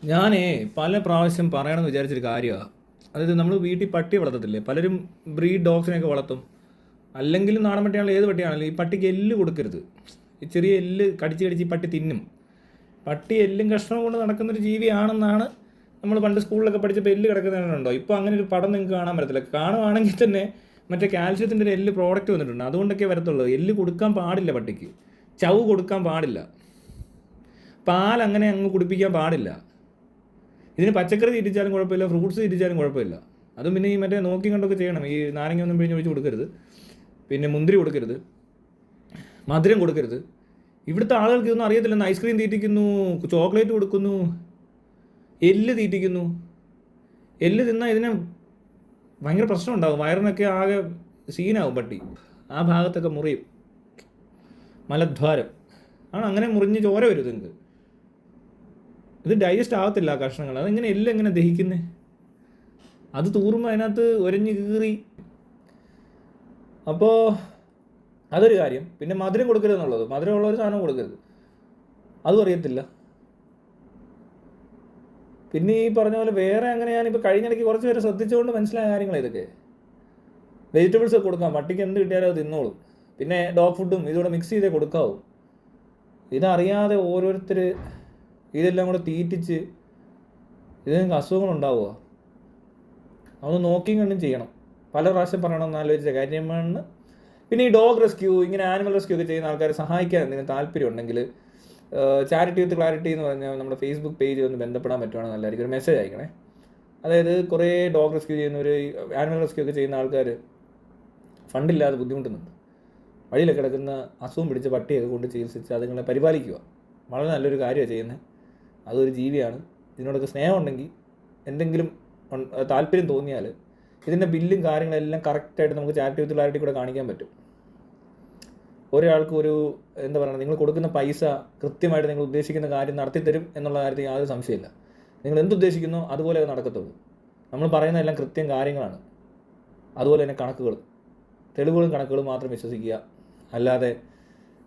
ഞാനേ പല പ്രാവശ്യം പറയണമെന്ന് വിചാരിച്ചൊരു കാര്യമാണ്. അതായത് നമ്മൾ വീട്ടിൽ പട്ടി വളർത്തത്തില്ലേ, പലരും ബ്രീഡ് ഡോഗ്സിനെയൊക്കെ വളർത്തും. അല്ലെങ്കിലും നാടൻ പട്ടിയാണെങ്കിലും ഏത് പട്ടിയാണെങ്കിലും ഈ പട്ടിക്ക് എല്ല് കൊടുക്കരുത്. ഈ ചെറിയ എല്ല് കടിച്ച് കടിച്ച് ഈ പട്ടി തിന്നും. പട്ടി എല്ലും കഷ്ണവും കൊണ്ട് നടക്കുന്നൊരു ജീവിയാണെന്നാണ് നമ്മൾ പണ്ട് സ്കൂളിലൊക്കെ പഠിച്ചപ്പോൾ എല്ല് കിടക്കുന്നതിനുണ്ടോ. ഇപ്പോൾ അങ്ങനെ ഒരു പടം നിങ്ങൾക്ക് കാണാൻ പറ്റത്തില്ല. കാണുവാണെങ്കിൽ തന്നെ മറ്റേ കാൽഷ്യത്തിൻ്റെ ഒരു എല്ല് പ്രോഡക്റ്റ് വന്നിട്ടുണ്ട്, അതുകൊണ്ടൊക്കെ വരത്തുള്ളൂ. എല്ല് കൊടുക്കാൻ പാടില്ല പട്ടിക്ക്, ചവ് കൊടുക്കാൻ പാടില്ല, പാൽ അങ്ങനെ അങ്ങ് കുടിപ്പിക്കാൻ പാടില്ല. ഇതിന് പച്ചക്കറി തീറ്റിച്ചാലും കുഴപ്പമില്ല, ഫ്രൂട്ട്സ് തീറ്റിച്ചാലും കുഴപ്പമില്ല. അതും പിന്നെ ഈ മറ്റേ നോക്കി കണ്ടൊക്കെ ചെയ്യണം. ഈ നാരങ്ങ ഒന്നും പിഴിഞ്ഞ് ഒഴിച്ച് കൊടുക്കരുത്, പിന്നെ മുന്തിരി കൊടുക്കരുത്, മധുരം കൊടുക്കരുത്. ഇവിടുത്തെ ആളുകൾക്ക് ഇതൊന്നും അറിയത്തില്ലെന്ന്. ഐസ്ക്രീം തീറ്റിക്കുന്നു, ചോക്ലേറ്റ് കൊടുക്കുന്നു, എല്ല് തീറ്റിക്കുന്നു. എല്ല് തിന്നാൽ ഇതിന് ഭയങ്കര പ്രശ്നം ഉണ്ടാകും. വയറിനൊക്കെ ആകെ സീനാവും. പട്ടി ആ ഭാഗത്തൊക്കെ മുറിയും, മലദ്വാരം ആണ്. അങ്ങനെ മുറിഞ്ഞ് ചോര വരും നിങ്ങൾക്ക്. ഇത് ഡൈജസ്റ്റ് ആകത്തില്ല ആ കഷ്ണങ്ങൾ. അതെങ്ങനെ എല്ലാം എങ്ങനെ ദഹിക്കുന്നത്? അത് തൂറുമ്പോൾ അതിനകത്ത് ഒരഞ്ഞ് കീറി. അപ്പോൾ അതൊരു കാര്യം. പിന്നെ മധുരം കൊടുക്കരുത് എന്നുള്ളത്, മധുരമുള്ള ഒരു സാധനം കൊടുക്കരുത്, അതും അറിയത്തില്ല. പിന്നെ ഈ പറഞ്ഞ പോലെ വേറെ അങ്ങനെ ഞാനിപ്പോൾ കഴിഞ്ഞിടയ്ക്ക് കുറച്ച് പേര് ശ്രദ്ധിച്ചുകൊണ്ട് മനസ്സിലായ കാര്യങ്ങൾ ഇതൊക്കെ. വെജിറ്റബിൾസ് ഒക്കെ കൊടുക്കാം, പട്ടിക്ക് എന്ത് കിട്ടിയാലും അത് തിന്നോളും. പിന്നെ ഡോഗ് ഫുഡും ഇതുകൂടെ മിക്സ് ചെയ്തേ കൊടുക്കാവൂ. ഇതറിയാതെ ഓരോരുത്തർ ഇതെല്ലാം കൂടെ തീറ്റിച്ച് ഇത് നിങ്ങൾക്ക് അസുഖങ്ങളുണ്ടാവുക. അതൊന്ന് നോക്കിയും കണ്ടും ചെയ്യണം. പല പ്രാവശ്യം പറയണമെന്ന് ആലോചിച്ച കാര്യമാണ്. പിന്നെ ഈ ഡോഗ് റെസ്ക്യൂ, ഇങ്ങനെ ആനിമൽ റെസ്ക്യൂ ഒക്കെ ചെയ്യുന്ന ആൾക്കാരെ സഹായിക്കാൻ എന്തെങ്കിലും താല്പര്യം ഉണ്ടെങ്കിൽ ചാരിറ്റി വിത്ത് ക്ലാരിറ്റി എന്ന് പറഞ്ഞാൽ നമ്മുടെ ഫേസ്ബുക്ക് പേജിൽ ഒന്ന് ബന്ധപ്പെടാൻ പറ്റുവാണെങ്കിൽ നല്ലതായിരിക്കും. ഒരു മെസ്സേജ് അയക്കണേ. അതായത് കുറേ ഡോഗ് റെസ്ക്യൂ ചെയ്യുന്നവർ, ആനിമൽ റെസ്ക്യൂ ഒക്കെ ചെയ്യുന്ന ആൾക്കാർ ഫണ്ടില്ലാതെ ബുദ്ധിമുട്ടുന്നുണ്ട്. വഴിയിലൊക്കെ കിടക്കുന്ന അസുഖം പിടിച്ച പട്ടിയൊക്കെ കൊണ്ട് ചികിത്സിച്ച് അതുങ്ങളെ പരിപാലിക്കുക. വളരെ നല്ലൊരു കാര്യമാണ് ചെയ്യുന്നത്. അതൊരു ജീവിയാണ്. ഇതിനോടൊക്കെ സ്നേഹമുണ്ടെങ്കിൽ, എന്തെങ്കിലും താല്പര്യം തോന്നിയാൽ ഇതിൻ്റെ ബില്ലും കാര്യങ്ങളെല്ലാം കറക്റ്റായിട്ട് നമുക്ക് ചാരിറ്റി വിത്ത് ക്ലാരിറ്റി കൂടെ കാണിക്കാൻ പറ്റും. ഒരാൾക്ക് ഒരു എന്താ പറയുക, നിങ്ങൾ കൊടുക്കുന്ന പൈസ കൃത്യമായിട്ട് നിങ്ങൾ ഉദ്ദേശിക്കുന്ന കാര്യം നടത്തിത്തരും എന്നുള്ള കാര്യത്തിൽ യാതൊരു സംശയമില്ല. നിങ്ങൾ എന്തുദ്ദേശിക്കുന്നോ അതുപോലെ അത് നടക്കത്തുള്ളൂ. നമ്മൾ പറയുന്നതെല്ലാം കൃത്യം കാര്യങ്ങളാണ്. അതുപോലെ തന്നെ കണക്കുകളും തെളിവുകളും കണക്കുകളും മാത്രം വിശ്വസിക്കുക. അല്ലാതെ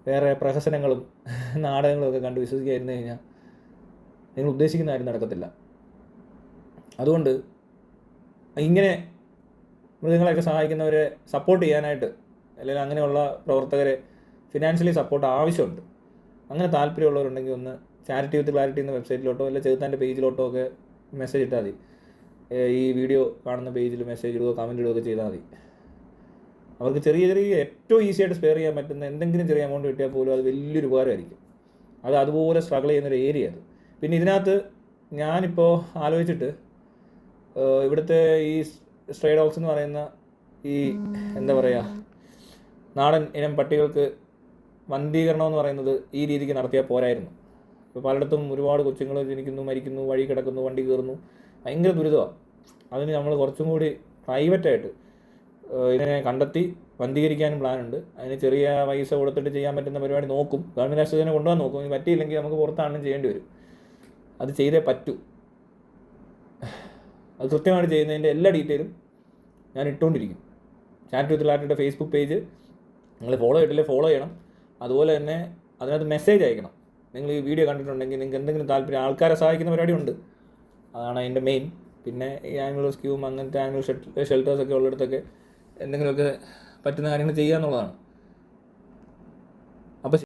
വേറെ പ്രഹസനങ്ങളും നാടകങ്ങളും ഒക്കെ കണ്ട് വിശ്വസിക്കാതിരുന്നു കഴിഞ്ഞാൽ നിങ്ങൾ ഉദ്ദേശിക്കുന്ന കാര്യം നടക്കത്തില്ല. അതുകൊണ്ട് ഇങ്ങനെ മൃഗങ്ങളെയൊക്കെ സഹായിക്കുന്നവരെ സപ്പോർട്ട് ചെയ്യാനായിട്ട്, അല്ലെങ്കിൽ അങ്ങനെയുള്ള പ്രവർത്തകരെ ഫിനാൻഷ്യലി സപ്പോർട്ട് ആവശ്യമുണ്ട്. അങ്ങനെ താല്പര്യമുള്ളവരുണ്ടെങ്കിൽ ഒന്ന് ചാരിറ്റി വിത്ത് ക്ലാരിറ്റി എന്ന വെബ്സൈറ്റിലോട്ടോ അല്ലെങ്കിൽ ചെറുത്താൻ്റെ പേജിലോട്ടോ ഒക്കെ മെസ്സേജ് ഇട്ടാൽ മതി. ഈ വീഡിയോ കാണുന്ന പേജിൽ മെസ്സേജ് ഇടുകയോ കമൻറ്റ് ഇടുകയോ ഒക്കെ ചെയ്താൽ മതി. അവർക്ക് ചെറിയ ചെറിയ ഏറ്റവും ഈസിയായിട്ട് സ്പെയർ ചെയ്യാൻ പറ്റുന്ന എന്തെങ്കിലും ചെറിയ എമൗണ്ട് കിട്ടിയാൽ പോലും അത് വലിയൊരു ഉപകാരമായിരിക്കും. അത് അതുപോലെ സ്ട്രഗിൾ ചെയ്യുന്നൊരു ഏരിയ അത്. പിന്നെ ഇതിനകത്ത് ഞാനിപ്പോൾ ആലോചിച്ചിട്ട് ഇവിടുത്തെ ഈ സ്ട്രേ ഡോഗ്സ് എന്ന് പറയുന്ന ഈ എന്താ പറയുക, നാടൻ ഇനം പട്ടികൾക്ക് വന്ധീകരണം എന്ന് പറയുന്നത് ഈ രീതിക്ക് നടത്തിയാൽ പോരായിരുന്നു. ഇപ്പോൾ പലയിടത്തും ഒരുപാട് കൊച്ചുങ്ങൾ ജനിക്കുന്നു, മരിക്കുന്നു, വഴി കിടക്കുന്നു, വണ്ടി കയറുന്നു. ഭയങ്കര ദുരിതമാണ്. അതിന് നമ്മൾ കുറച്ചും കൂടി പ്രൈവറ്റായിട്ട് ഇതിനെ കണ്ടെത്തി വന്ധീകരിക്കാനും പ്ലാനുണ്ട്. അതിന് ചെറിയ പൈസ കൊടുത്തിട്ട് ചെയ്യാൻ പറ്റുന്ന പരിപാടി നോക്കും. ഗവൺമെൻറ് ആശുപത്രിനെ കൊണ്ടുപോകാൻ നോക്കും. ഇനി പറ്റിയില്ലെങ്കിൽ നമുക്ക് പുറത്താണെങ്കിലും ചെയ്യേണ്ടി വരും. അത് ചെയ്തേ പറ്റൂ. അത് കൃത്യമായിട്ട് ചെയ്യുന്നതിൻ്റെ എല്ലാ ഡീറ്റെയിലും ഞാൻ ഇട്ടുകൊണ്ടിരിക്കും. ചാരിറ്റി വിത്ത് ക്ലാരിറ്റിയുടെ ഫേസ്ബുക്ക് പേജ് നിങ്ങൾ ഫോളോ ചെയ്തിട്ടില്ലേ, ഫോളോ ചെയ്യണം. അതുപോലെ തന്നെ അതിനകത്ത് മെസ്സേജ് അയക്കണം. നിങ്ങൾ ഈ വീഡിയോ കണ്ടിട്ടുണ്ടെങ്കിൽ നിങ്ങൾക്ക് എന്തെങ്കിലും താല്പര്യം, ആൾക്കാരെ സഹായിക്കുന്ന പരിപാടി ഉണ്ട്, അതാണ് അതിൻ്റെ മെയിൻ. പിന്നെ ഈ ആനിമൽ റെസ്ക്യൂവും അങ്ങനത്തെ ആനിമൽ ഷെൽട്ടേഴ്സൊക്കെ ഉള്ളിടത്തൊക്കെ എന്തെങ്കിലുമൊക്കെ പറ്റുന്ന കാര്യങ്ങൾ ചെയ്യുക എന്നുള്ളതാണ്.